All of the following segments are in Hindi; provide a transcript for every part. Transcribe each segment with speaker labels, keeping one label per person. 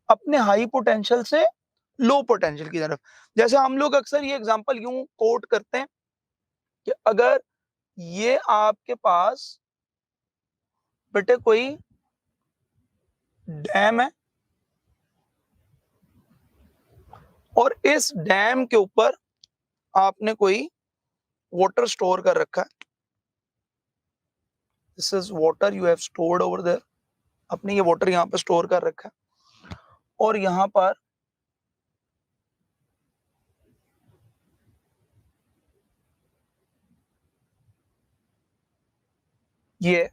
Speaker 1: अपने हाई पोटेंशियल से लो पोटेंशियल की तरफ। जैसे हम लोग अक्सर ये एग्जांपल यूं कोट करते हैं कि अगर ये आपके पास बेटे कोई डैम है और इस डैम के ऊपर आपने कोई वाटर स्टोर कर रखा है, this is water you have stored over there, आपने ये वाटर यहाँ पर स्टोर कर रखा है और यहाँ पर ये,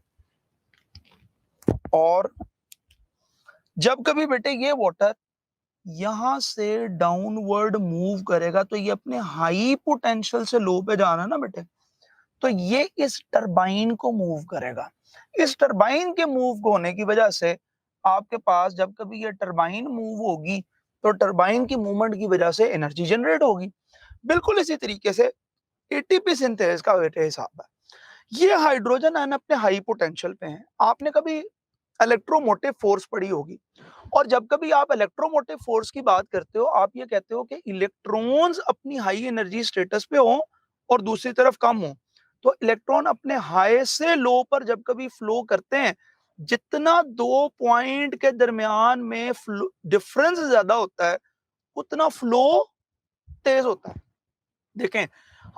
Speaker 1: और जब कभी बेटे ये वाटर यहां से डाउनवर्ड मूव करेगा तो ये अपने हाई पोटेंशियल से लो पे जाना है ना बेटे, तो ये इस टरबाइन को मूव करेगा। इस टरबाइन के मूव होने की वजह से आपके पास जब कभी ये टरबाइन मूव होगी तो टरबाइन की मूवमेंट की वजह से एनर्जी जनरेट होगी। बिल्कुल इसी तरीके से एटीपी सिंथेसिस का बेटे हिसाब है। ये हाइड्रोजन आयन अपने हाई पोटेंशियल पे हैं। आपने कभी इलेक्ट्रोमोटिव फोर्स पढ़ी होगी, और जब कभी आप इलेक्ट्रोमोटिव फोर्स की बात करते हो आप ये कहते हो कि इलेक्ट्रॉन्स अपनी हाई एनर्जी स्टेटस पे हो और दूसरी तरफ कम हो। तो इलेक्ट्रॉन अपने हाई से लो पर जब कभी फ्लो करते हैं, जितना दो पॉइंट के दरमियान में डिफरेंस ज्यादा होता है उतना फ्लो तेज होता है। देखें,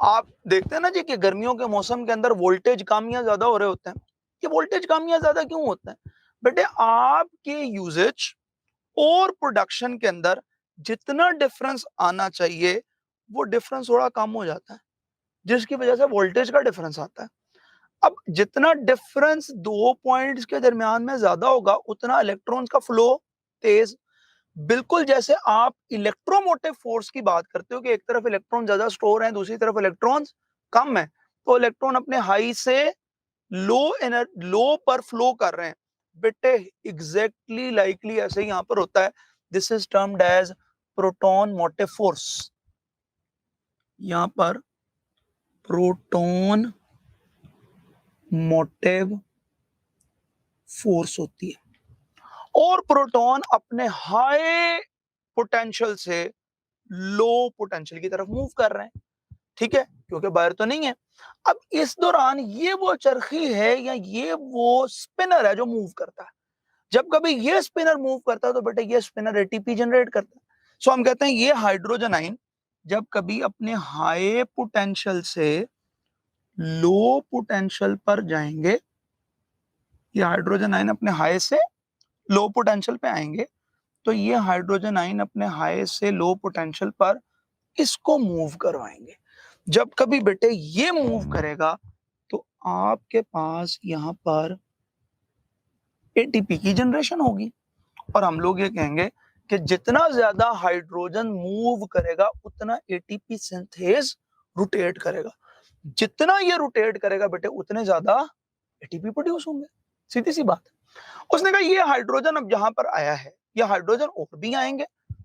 Speaker 1: आप देखते हैं ना जी कि गर्मियों के मौसम के अंदर वोल्टेज कम या ज्यादा हो रहे होते हैं। ये वोल्टेज कम या ज्यादा क्यों होता है बेटे? आपके यूजेज और प्रोडक्शन के अंदर जितना डिफरेंस आना चाहिए वो डिफरेंस थोड़ा कम हो जाता है, जिसकी वजह से वोल्टेज का डिफरेंस आता है। अब जितना डिफरेंस दो पॉइंट्स के दरमियान में ज्यादा होगा उतना इलेक्ट्रॉन्स का फ्लो तेज। बिल्कुल जैसे आप इलेक्ट्रोमोटिव फोर्स की बात करते हो कि एक तरफ इलेक्ट्रॉन ज्यादा स्टोर है दूसरी तरफ इलेक्ट्रॉन कम है, तो इलेक्ट्रॉन अपने हाई से लो पर फ्लो कर रहे हैं बेटे। एग्जैक्टली लाइकली ऐसे ही यहां पर होता है। This is termed as proton motive force. यहां पर प्रोटॉन मोटिव फोर्स होती है और प्रोटॉन अपने हाई पोटेंशियल से लो पोटेंशियल की तरफ मूव कर रहे हैं, ठीक है, क्योंकि बाहर तो नहीं है। अब इस दौरान ये वो चरखी है या ये वो स्पिनर है जो मूव करता है। जब कभी ये स्पिनर मूव करता है तो बेटा ये स्पिनर एटीपी जनरेट करता है। सो हम कहते हैं ये हाइड्रोजन आयन जब कभी अपने हाई पोटेंशियल से लो पोटेंशियल पर जाएंगे, ये हाइड्रोजन आयन अपने हाई से लो पोटेंशियल पे आएंगे, तो ये हाइड्रोजन आयन अपने हाई से लो पोटेंशियल पर इसको मूव करवाएंगे। जब कभी बेटे ये मूव करेगा तो आपके पास यहां पर एटीपी की जनरेशन होगी, और हम लोग ये कहेंगे कि जितना ज्यादा हाइड्रोजन मूव करेगा उतना एटीपी सिंथेज रोटेट करेगा। जितना ये रोटेट करेगा बेटे उतने ज्यादा एटीपी प्रोड्यूस होंगे। सीधी सी बात। उसने कहा ये हाइड्रोजन अब जहां पर आया है, ये हाइड्रोजन और भी आएंगे,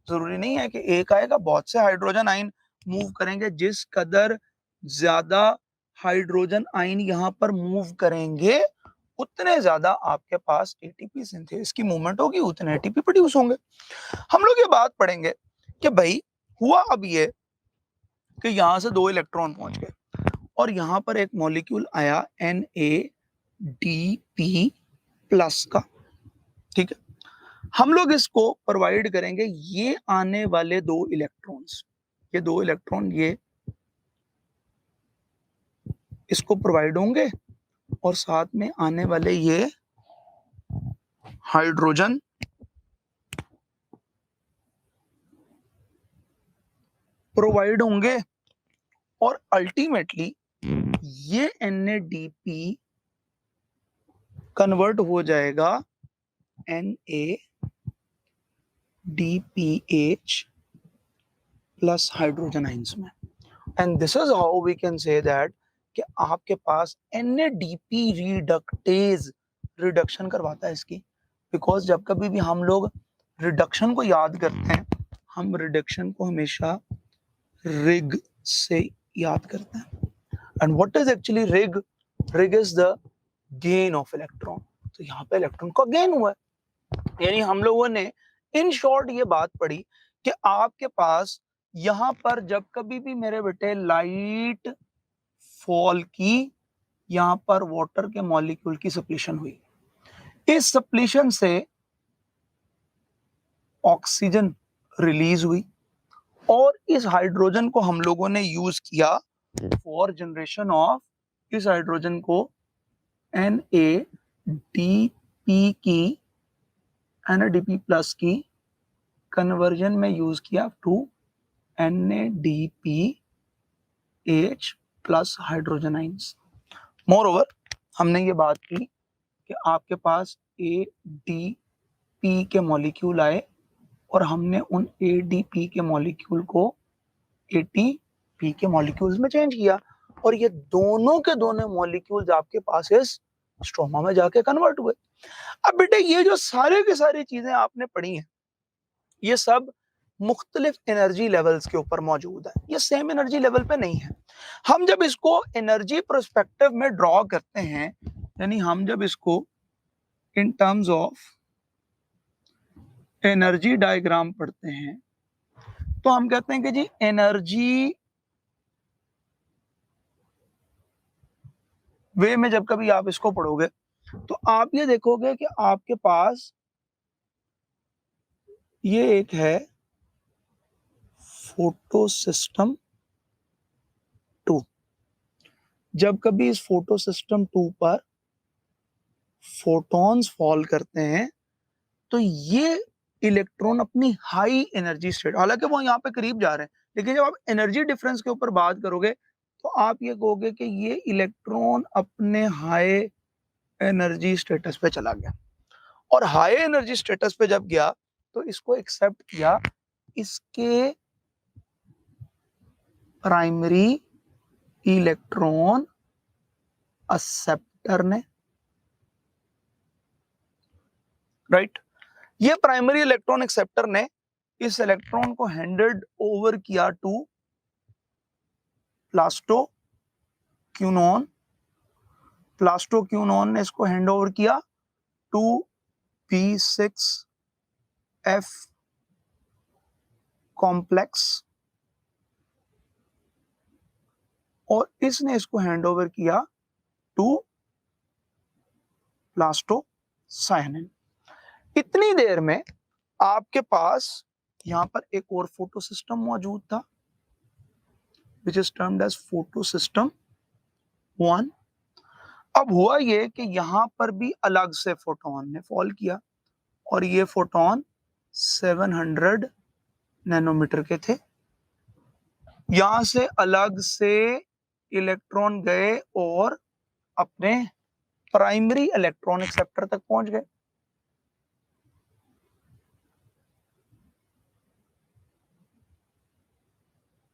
Speaker 1: जरूरी नहीं है कि एक आएगा, बहुत से हाइड्रोजन आयन मूव करेंगे। जिस कदर ज्यादा हाइड्रोजन आयन यहां पर मूव करेंगे उतने ज्यादा आपके पास एटीपी सिंथेस की मूवमेंट होगी, उतने एटीपी प्रोड्यूस होंगे। हम लोग ये बात पढ़ेंगे कि भाई हुआ अब ये कि यहां से दो इलेक्ट्रॉन पहुंच गए और यहां पर एक मॉलिक्यूल आया NADP प्लस का, ठीक है। हम लोग इसको प्रोवाइड करेंगे ये आने वाले दो इलेक्ट्रॉन्स, ये दो इलेक्ट्रॉन ये इसको प्रोवाइड होंगे और साथ में आने वाले ये हाइड्रोजन प्रोवाइड होंगे और अल्टीमेटली ये NADP कन्वर्ट हो जाएगा NADPH प्लस हाइड्रोजन आइंस में। And this is how we can say that कि आपके पास NADP रिडक्टेज रिडक्शन करवाता है इसकी, बिकॉज जब कभी भी हम लोग रिडक्शन को याद करते हैं हम रिडक्शन को हमेशा रिग से याद करते हैं। And what is actually rig? Rig is the gain of electron. तो यहाँ पे इलेक्ट्रॉन का गेन हुआ है, यानी हम लोगों ने इन शॉर्ट ये बात पड़ी कि आपके पास यहां पर जब कभी भी मेरे बेटे लाइट फॉल की, यहां पर वाटर के मॉलिक्यूल की सप्लीशन हुई, इस सप्लीशन से ऑक्सीजन रिलीज हुई और इस हाइड्रोजन को हम लोगों ने यूज किया फॉर जनरेशन ऑफ, इस हाइड्रोजन को NADP की, NADP प्लस की कन्वर्जन में यूज किया to NADPH plus hydrogen ions. Moreover हमने ये बात की कि आपके पास ADP के मॉलिक्यूल आए और हमने उन ADP के मॉलिक्यूल को ATP के मॉलिक्यूल्स में चेंज किया और ये दोनों के दोनों मॉलिक्यूल्स आपके पास इस स्ट्रोमा में जाके कन्वर्ट हुए। अब बेटे ये जो सारे के सारी चीजें आपने पढ़ी हैं, ये सब मुख्तलिफ एनर्जी लेवल्स के ऊपर मौजूद है, ये सेम एनर्जी लेवल पे नहीं है। हम जब इसको एनर्जी पर्सपेक्टिव में ड्रॉ करते हैं, यानी हम जब इसको in terms of energy diagram पढ़ते हैं, तो हम कहते हैं कि जी एनर्जी वे में जब कभी आप इसको पढ़ोगे तो आप ये देखोगे कि आपके पास ये एक है फोटो सिस्टम 2। जब कभी इस फोटो सिस्टम 2 पर फोटॉन्स फॉल करते हैं तो ये इलेक्ट्रॉन अपनी हाई एनर्जी स्टेट, हालांकि वो यहाँ पे करीब जा रहे हैं, लेकिन जब आप एनर्जी डिफरेंस के ऊपर बात करोगे तो आप ये कहोगे कि ये इलेक्ट्रॉन अपने हाई एनर्जी स्टेटस पे चला गया और हाई एनर्जी स्टेटस पे जब गया तो इसको एक्सेप्ट किया इसके प्राइमरी इलेक्ट्रॉन एक्सेप्टर ने, राइट। ये प्राइमरी इलेक्ट्रॉन एक्सेप्टर ने इस इलेक्ट्रॉन को हैंडेड ओवर किया टू प्लास्टोक्यूनॉन, प्लास्टोक्यूनॉन ने इसको हैंड ओवर किया टू P6F कॉम्प्लेक्स और इसने इसको हैंड ओवर किया टू प्लास्टोसायनिन। इतनी देर में आपके पास यहां पर एक और फोटो सिस्टम मौजूद था which is termed as photosystem 1। अब हुआ ये कि यहां पर भी अलग से फोटोन ने फॉल किया और ये फोटोन 700 नैनोमीटर के थे। यहां से अलग से इलेक्ट्रॉन गए और अपने प्राइमरी इलेक्ट्रॉन एक्सेप्टर तक पहुंच गए।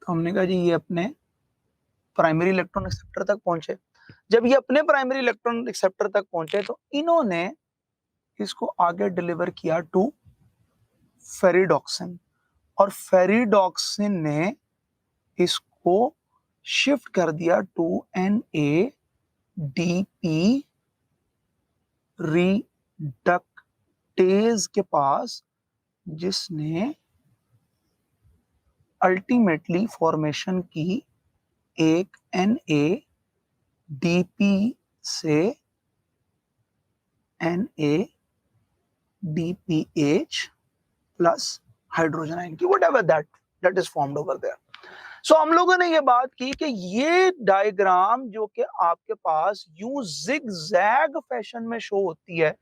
Speaker 1: तो हमने कहा जी ये अपने प्राइमरी इलेक्ट्रॉन एक्सेप्टर तक पहुंचे। जब ये अपने प्राइमरी इलेक्ट्रॉन एक्सेप्टर तक पहुंचे तो इन्होंने इसको आगे डिलीवर किया टू फेरिडॉक्सिन और फेरिडॉक्सिन ने इसको शिफ्ट कर दिया टू NADP रिडक्टेज के पास, जिसने अल्टीमेटली फॉर्मेशन की एक NADP से NADPH प्लस हाइड्रोजन आयन की, whatever that is formed over there. So हम लोगों ने ये बात की कि ये डायग्राम जो कि आपके पास यूं जिगजैग फैशन में शो होती है,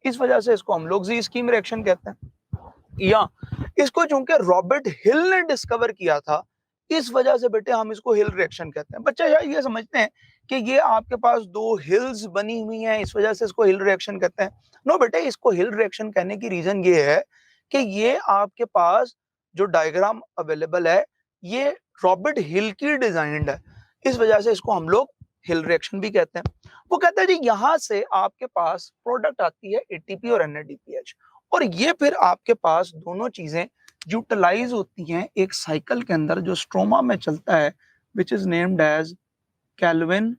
Speaker 1: इस वजह से इसको हम लोग जी स्कीम रिएक्शन कहते हैं, या इसको चूंकि रॉबर्ट हिल ने डिस्कवर किया था इस वजह से बेटे हम इसको हिल रिएक्शन कहते हैं। बच्चा शायद ये समझते हैं कि ये आपके पास दो हिल्स बनी हुई हैं इस वजह से इसको हिल रिएक्शन कहते हैं। नो बेटे, इसको हिल रिएक्शन कहने की रीजन ये है कि ये आपके पास जो डायग्राम अवेलेबल है ये रॉबर्ट हिल की डिजाइंड है, इस वजह से इसको हम लोग हिल रिएक्शन भी कहते हैं। वो कहता है जी यहां से आपके पास प्रोडक्ट आती है ATP और NADPH और ये फिर आपके पास दोनों चीजें यूटिलाइज होती हैं एक साइकिल के अंदर जो स्ट्रोमा में चलता है which is named as Calvin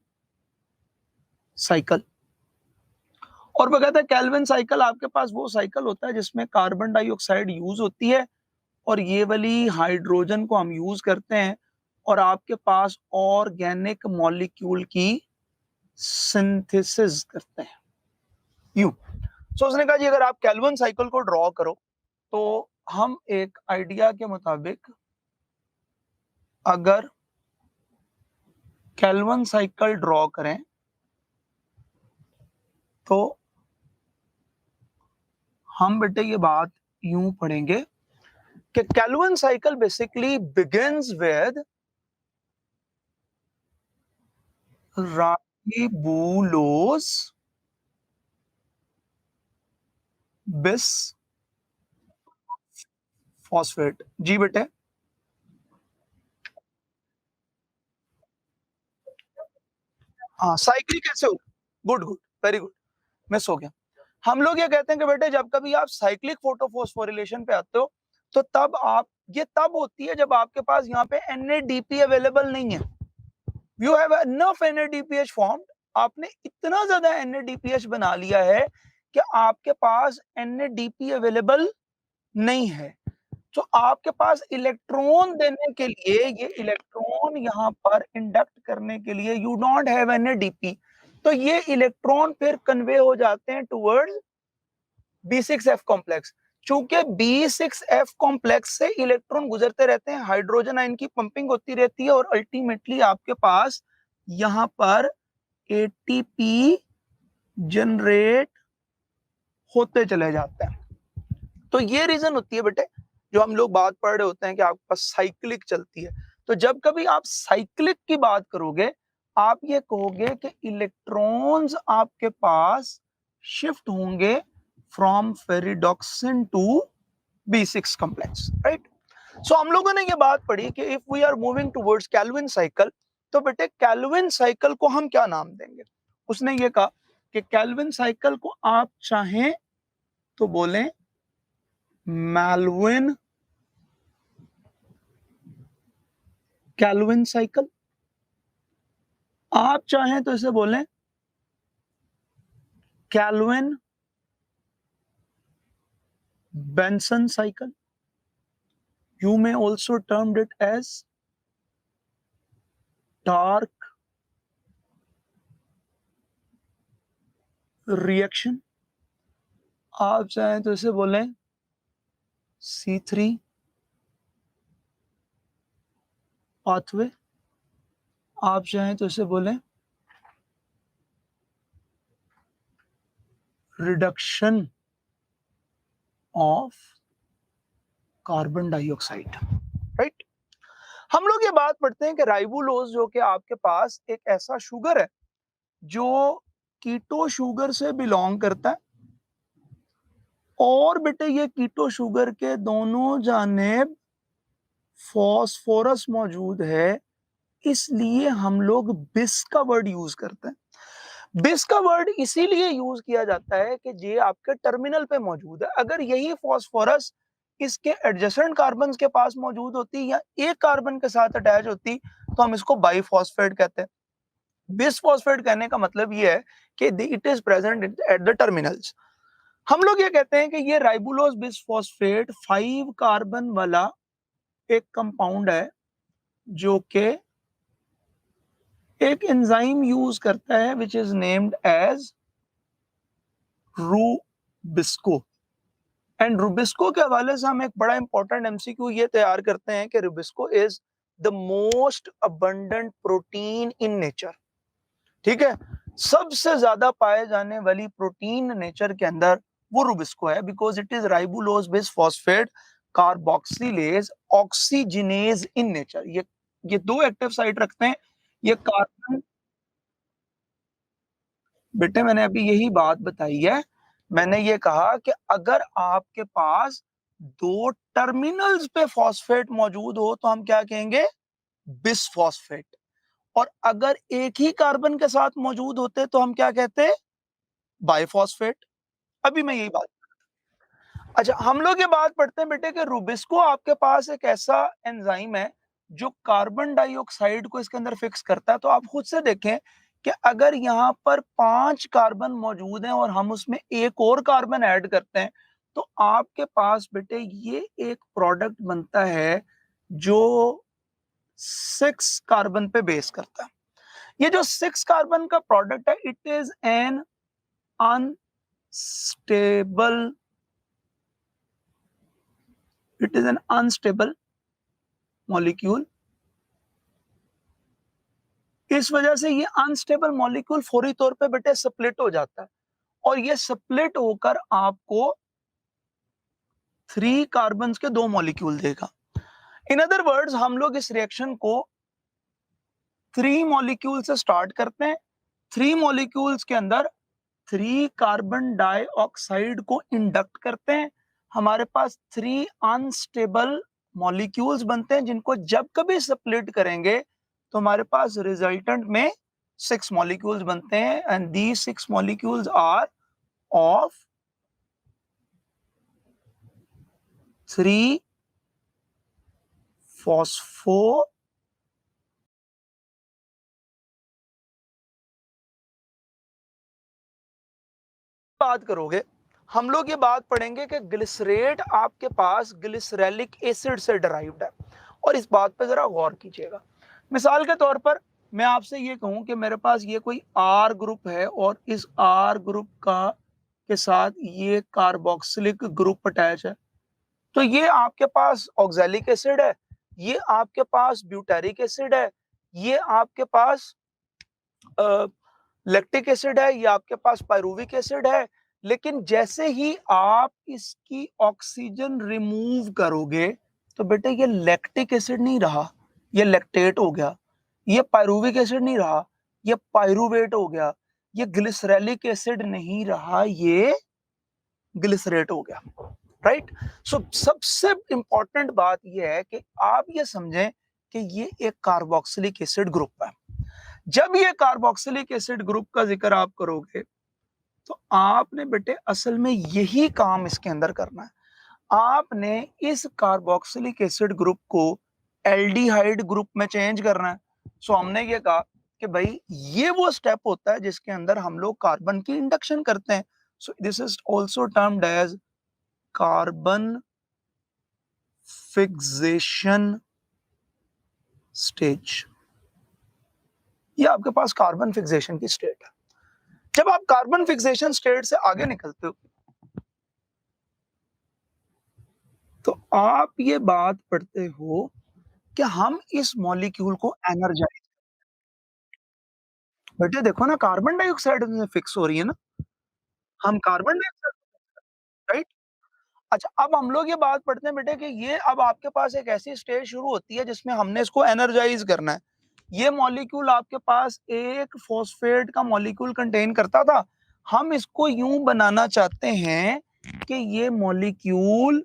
Speaker 1: cycle. और वो कहता है केल्विन साइकिल आपके पास वो साइकिल होता है जिसमें कार्बन डाइऑक्साइड यूज होती है और ये वाली हाइड्रोजन को हम यूज करते हैं और आपके पास ऑर्गेनिक मॉलिक्यूल की सिंथेसिस करते हैं। यू सो उसने कहा जी अगर आप केल्विन साइकिल को ड्रॉ करो तो हम एक आइडिया के मुताबिक अगर केल्विन साइकिल ड्रॉ करें तो हम बेटे ये बात यूं पढ़ेंगे कि Calvin cycle basically begins with ribulose bis phosphate. जी बेटे हाँ साइक्लिक कैसे हो, good good very good, miss हो गया। हम लोग ये कहते हैं कि बेटे जब कभी आप साइक्लिक फोटोफॉस्फोरिलेशन पे आते हो तो तब आप ये तब होती है जब आपके पास यहाँ पे NADP अवेलेबल नहीं है। You have enough NADPH formed, आपने इतना ज्यादा NADPH बना लिया है कि आपके पास NADP अवेलेबल नहीं है। तो आपके पास इलेक्ट्रॉन देने के लिए ये इलेक्ट्रॉन यहाँ पर इंडक्ट करने के लिए यू डोंट हैव NADP, तो ये इलेक्ट्रॉन फिर कन्वे हो जाते हैं टुवर्ड्स B6F कॉम्प्लेक्स। चूंकि B6F कॉम्प्लेक्स से इलेक्ट्रॉन गुजरते रहते हैं, हाइड्रोजन आयन की पंपिंग होती रहती है और अल्टीमेटली आपके पास यहाँ पर ATP जनरेट होते चले जाते हैं। तो ये रीजन होती है बेटे जो हम लोग बात पढ़ रहे होते हैं कि आपके पास साइक्लिक चलती है। तो जब कभी आप साइक्लिक की बात करोगे आप ये कहोगे कि इलेक्ट्रॉन्स आपके पास शिफ्ट होंगे from ferredoxin to B6 complex, right. So हम लोगों ने ये बात पढ़ी कि if we are moving towards Calvin cycle तो बेटे केल्विन साइकिल को हम क्या नाम देंगे। उसने ये कहा कि केल्विन साइकिल को आप चाहें तो बोलें मेल्विन केल्विन साइकिल, आप चाहें तो इसे बोलें Calvin Benson cycle, you may also termed it as dark reaction, आप चाहें तो इसे बोलें C3 पाथवे, आप चाहें तो इसे बोलें reduction of carbon dioxide, right. हम लोग ये बात पढ़ते हैं कि राइबोलोज जो कि आपके पास एक ऐसा शुगर है जो कीटो शुगर से बिलोंग करता है और बेटे ये कीटो शुगर के दोनों जानेब फॉस्फोरस मौजूद है, इसलिए हम लोग बिस का वर्ड यूज करते हैं। बिस का वर्ड इसीलिए यूज किया जाता है कि ये आपके टर्मिनल पे मौजूद है। अगर यही फॉस्फोरस इसके एडजेसेंट कार्बन के पास मौजूद होती या एक कार्बन के साथ अटैच होती तो हम इसको बाइफॉस्फेट कहते हैं। बिसफॉस्फेट कहने का मतलब ये है कि it is present at the terminals. हम लोग ये कहते हैं कि ये राइबोलोज बिसफॉस्फेट 5 कार्बन वाला एक कंपाउंड है जो कि एक एंजाइम यूज करता है which is named as rubisco. And rubisco के हवाले से हम एक बड़ा इंपॉर्टेंट MCQ ये तैयार करते हैं कि rubisco is the most abundant protein in nature, ठीक है। सबसे ज्यादा पाए जाने वाली प्रोटीन नेचर के अंदर वो रूबिस्को है because it is ribulose bisphosphate carboxylase oxygenase in nature. ये दो एक्टिव साइट रखते हैं। ये कार्बन बेटे मैंने अभी यही बात बताई है, मैंने ये कहा कि अगर आपके पास दो टर्मिनल्स पे फॉस्फेट मौजूद हो तो हम क्या कहेंगे बिसफॉस्फेट, और अगर एक ही कार्बन के साथ मौजूद होते तो हम क्या कहते बाइफॉस्फेट। अभी मैं यही बात, अच्छा हम लोग ये बात पढ़ते हैं बेटे कि रूबिस्को आपके पास एक ऐसा एंजाइम है जो कार्बन डाइऑक्साइड को इसके अंदर फिक्स करता है। तो आप खुद से देखें कि अगर यहाँ पर 5 कार्बन मौजूद हैं और हम उसमें एक और कार्बन ऐड करते हैं तो आपके पास बेटे ये एक प्रोडक्ट बनता है जो 6 कार्बन पे बेस करता है। ये जो 6 कार्बन का प्रोडक्ट है it is an unstable molecule. इस वजह से ये अनस्टेबल मॉलिक्यूल फौरी तौर पे बेटे स्प्लिट हो जाता है और ये स्प्लिट होकर आपको 3 कार्बन के 2 मॉलिक्यूल देगा। इन अदर वर्ड्स हम लोग इस रिएक्शन को 3 मॉलिक्यूल से स्टार्ट करते हैं। 3 मॉलिक्यूल्स के अंदर 3 कार्बन डाइऑक्साइड को इंडक्ट करते हैं। हमारे पास 3 अनस्टेबल मॉलिक्यूल्स बनते हैं जिनको जब कभी स्प्लिट करेंगे तो हमारे पास रिजल्टेंट में 6 मॉलिक्यूल्स बनते हैं and these 6 molecules are of 3 phospho बात करोगे हम लोग ये बात पढ़ेंगे कि ग्लिसरेट आपके पास ग्लिसरेलिक एसिड से डराइव्ड है और इस बात पे जरा गौर कीजिएगा। मिसाल के तौर पर मैं आपसे ये कहूं कि मेरे पास ये कोई आर ग्रुप है और इस आर ग्रुप का के साथ ये कार्बोक्सिलिक ग्रुप अटैच है तो ये आपके पास ऑक्सैलिक एसिड है, ये आपके पास ब्यूटेरिक एसिड है, ये आपके पास लैक्टिक एसिड है, ये आपके पास पायरुविक एसिड है। लेकिन जैसे ही आप इसकी ऑक्सीजन रिमूव करोगे तो बेटे ये लैक्टिक एसिड नहीं रहा, ये लैक्टेट हो गया। ये पायरुविक एसिड नहीं रहा, ये पायरुवेट हो गया। ये ग्लिसरेलिक एसिड नहीं रहा, ये ग्लिसरेट हो गया। राइट। सो सबसे इंपॉर्टेंट बात यह है कि आप ये समझें कि ये एक कार्बोक्सिलिक एसिड ग्रुप है। जब ये कार्बोक्सिलिक एसिड ग्रुप का जिक्र आप करोगे तो आपने बेटे असल में यही काम इसके अंदर करना है। आपने इस कार्बोक्सिलिक एसिड ग्रुप को एल्डिहाइड ग्रुप में चेंज करना है। सो हमने ये कहा कि भाई ये वो स्टेप होता है जिसके अंदर हम लोग कार्बन की इंडक्शन करते हैं। So this is also termed as carbon fixation stage. ये आपके पास कार्बन फिक्सेशन की स्टेट है। जब आप कार्बन फिक्सेशन स्टेट से आगे निकलते हो तो आप ये बात पढ़ते हो कि हम इस मॉलिक्यूल को एनर्जाइज, बेटे देखो ना कार्बन डाइऑक्साइड में फिक्स हो रही है ना, हम कार्बन डाइऑक्साइड, राइट। अच्छा अब हम लोग ये बात पढ़ते हैं बेटे कि ये अब आपके पास एक ऐसी स्टेज शुरू होती है जिसमें हमने इसको एनर्जाइज करना है। ये मॉलिक्यूल आपके पास एक फॉस्फेट का मॉलिक्यूल कंटेन करता था, हम इसको यूं बनाना चाहते हैं कि ये मॉलिक्यूल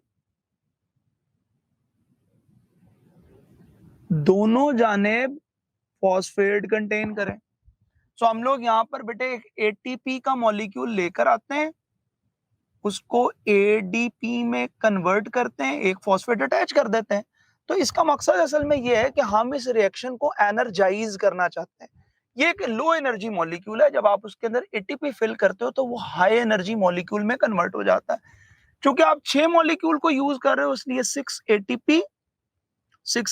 Speaker 1: दोनों जानेब फॉस्फेट कंटेन करें। सो हम लोग यहाँ पर बेटे एक एटीपी का मॉलिक्यूल लेकर आते हैं, उसको एडीपी में कन्वर्ट करते हैं, एक फॉस्फेट अटैच कर देते हैं। तो इसका मकसद असल में यह है कि हम इस रिएक्शन को एनर्जाइज करना चाहते हैं। ये एक लो एनर्जी मॉलिक्यूल है, जब आप उसके अंदर एटीपी फिल करते हो तो वो हाई एनर्जी मॉलिक्यूल में कन्वर्ट हो जाता है। क्योंकि आप 6 मॉलिक्यूल को यूज कर रहे हो इसलिए 6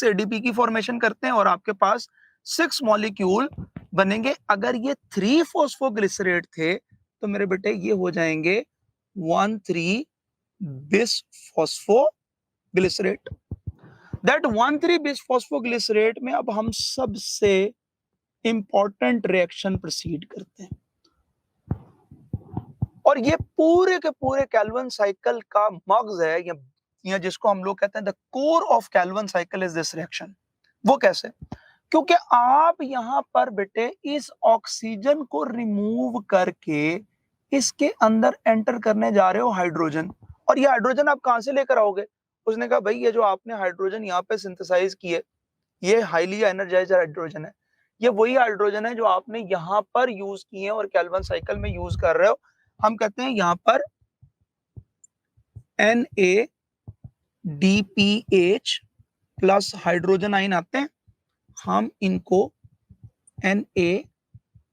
Speaker 1: एडीपी की फॉर्मेशन करते हैं और आपके पास 6 मॉलिक्यूल बनेंगे। अगर ये 3 फॉस्फोग्लिसरेट थे तो मेरे बेटे ये हो जाएंगे 1,3 bis phosphoglycerate। That 1,3 bis phosphoglycerate में अब हम सबसे इंपॉर्टेंट रिएक्शन प्रोसीड करते हैं और ये पूरे के पूरे कैल्विन साइकिल का मगज है, या जिसको हम लोग कहते हैं the core of Calvin cycle is this reaction. वो कैसे? क्योंकि आप यहां पर बेटे इस ऑक्सीजन को रिमूव करके इसके अंदर एंटर करने जा रहे हो हाइड्रोजन, और ये हाइड्रोजन आप कहां से लेकर आओगे? उसने कहा भाई ये जो आपने हाइड्रोजन यहाँ पे सिंथेसाइज किए ये हाईली एनर्जाइज्ड हाइड्रोजन है, ये वही हाइड्रोजन है जो आपने यहाँ पर यूज किए हैं और कैल्विन साइकिल में यूज कर रहे हो। हम कहते हैं यहाँ पर NADPH प्लस हाइड्रोजन आयन आते हैं, हम इनको Na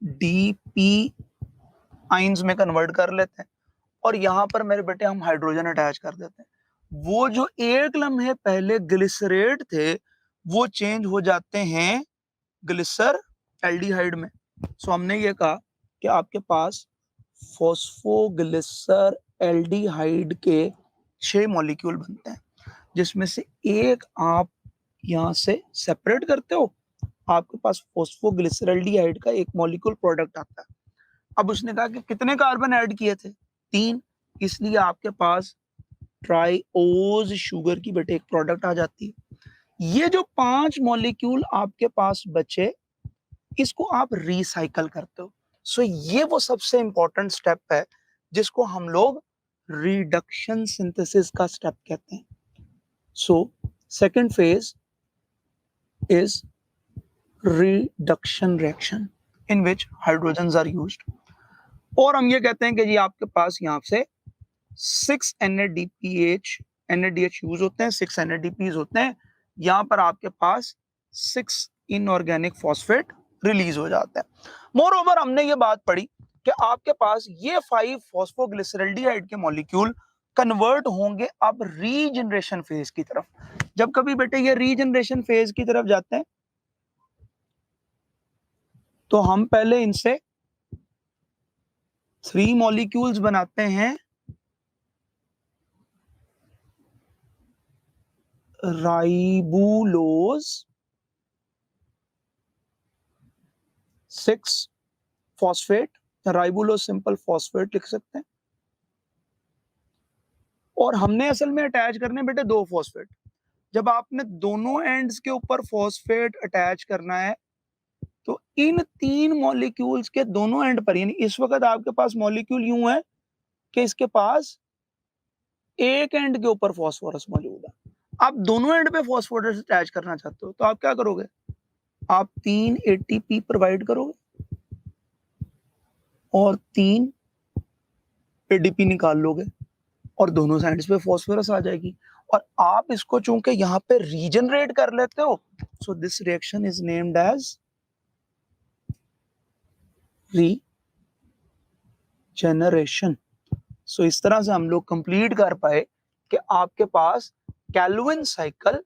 Speaker 1: डीपी आइंस में कन्वर्ट कर लेते हैं और यहाँ पर मेरे बेटे हम हाइड्रोजन अटैच कर देते हैं। वो जो एक लम्हे पहले ग्लिसरेट थे वो चेंज हो जाते हैं ग्लिसर एल्डिहाइड में। सो हमने ये कहा कि आपके पास फॉस्फोग्लिसर एल्डिहाइड के 6 मॉलिक्यूल बनते हैं, जिसमें से एक आप यहाँ से सेपरेट करते हो, आपके पास फॉस्फोग्लिसरल्डिहाइड का एक मॉलिक्यूल प्रोडक्ट आता है। अब उसने कहा कि कितने कार्बन ऐड किए थे, 3, इसलिए आपके पास ट्राइओज शुगर की बेटे एक प्रोडक्ट आ जाती है। ये जो 5 मॉलिक्यूल आपके पास बचे, इसको आप रिसाइकल करते हो। सो ये वो सबसे इंपॉर्टेंट स्टेप है जिसको हम लोग रिडक्शन सिंथेसिस का स्टेप कहते हैं। So second phase is reduction reaction in which hydrogens are used. और हम ये कहते हैं कि जी आपके पास यहाँ से 6 NADPH यूज होते हैं, 6 NADPs होते हैं। यहाँ पर आपके पास 6 इनऑर्गेनिक फॉस्फेट रिलीज हो जाता है। मोर ओवर हमने ये बात पढ़ी कि आपके पास ये 5 फॉस्फोग्लिसरल्डिहाइड के मॉलिक्यूल कन्वर्ट होंगे अब रीजनरेशन फेज की तरफ। जब कभी बेटे ये रीजनरेशन फेज की तरफ जाते हैं तो हम पहले इनसे 3 मॉलिक्यूल्स बनाते हैं ribulose 6 phosphate, ribulose simple phosphate लिख सकते हैं। और हमने असल में अटैच करने बेटे 2 फॉस्फेट। जब आपने दोनों एंड्स के ऊपर फॉस्फेट अटैच करना है तो इन 3 मॉलिक्यूल्स के दोनों एंड पर, यानी इस वक्त आपके पास मॉलिक्यूल यूं है कि इसके पास एक एंड के ऊपर फॉस्फोरस मौजूद है। आप दोनों एंड पे फॉस्फोरस अटैच करना चाहते हो तो आप क्या करोगे, आप 3 ATP प्रोवाइड करोगे और 3 ADP निकाल लोगे और दोनों साइड्स पे फॉस्फोरस आ जाएगी। और आप इसको चूंकि यहाँ पे रीजनरेट कर लेते हो, so this reaction is named as regeneration. So इस तरह से हम लोग कंप्लीट कर पाए कि आपके पास Calvin cycle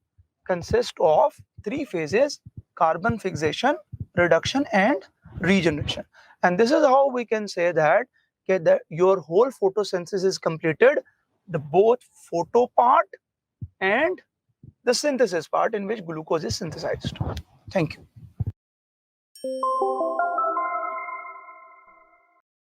Speaker 1: consist of 3 phases: carbon fixation, reduction and regeneration. And this is how we can say that your whole photosynthesis is completed, the both photo part and the synthesis part in which glucose is synthesized. Thank you.